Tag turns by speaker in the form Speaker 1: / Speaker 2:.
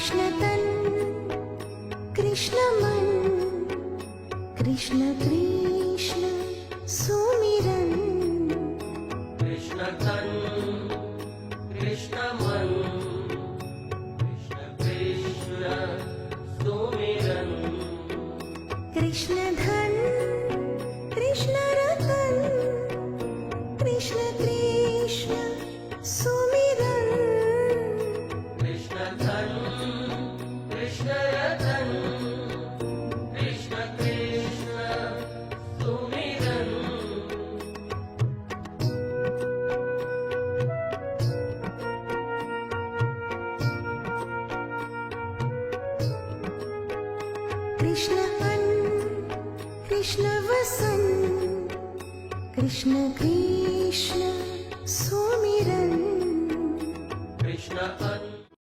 Speaker 1: कृष्ण तन कृष्ण मन कृष्ण कृष्ण सुमिरन
Speaker 2: कृष्ण तन कृष्ण मन कृष्ण कृष्ण सुमिरन
Speaker 1: कृष्ण धन कृष्ण रतन कृष्ण कृष्ण सुमिरन
Speaker 2: कृष्ण धन कृष्ण रतन कृष्ण कृष्ण सुमिरन
Speaker 1: कृष्ण अन्न कृष्ण वसन कृष्ण कृष्ण सुमिरन